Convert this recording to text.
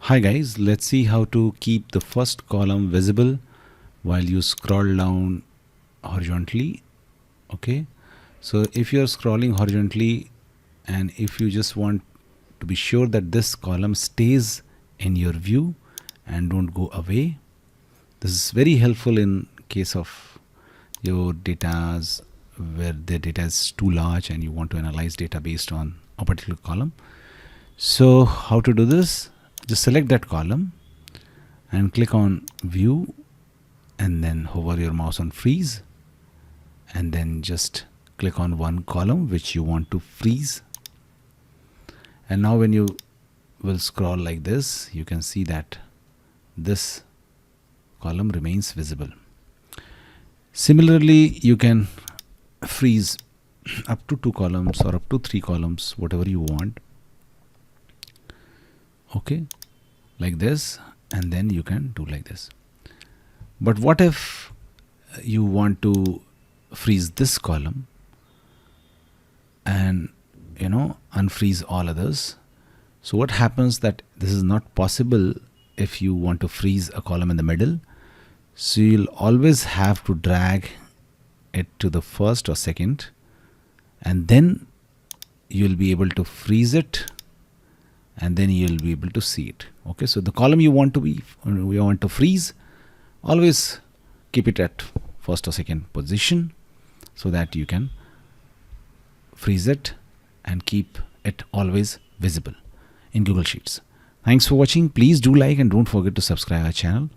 Hi guys, let's see how to keep the first column visible while you scroll down horizontally. Okay, so if you're scrolling horizontally and if you just want to be sure that this column stays in your view and don't go away, this is very helpful in case of your datas where the data is too large and you want to analyze data based on a particular column. So how to do this? Just select that column and click on view and then hover your mouse on freeze and then just click on one column which you want to freeze. And now when you will scroll like this, you can see that this column remains visible. Similarly, you can freeze up to 2 columns or up to 3 columns, whatever you want. Okay, like this, and then you can do like this. But what if you want to freeze this column and unfreeze all others? So what happens that this is not possible if you want to freeze a column in the middle. So you'll always have to drag it to the first or second, and then you'll be able to freeze it, and then you'll be able to see it. Okay, so the column you want to freeze, always keep it at first or second position so that you can freeze it and keep it always visible in Google Sheets. Thanks for watching. Please do like and don't forget to subscribe our channel.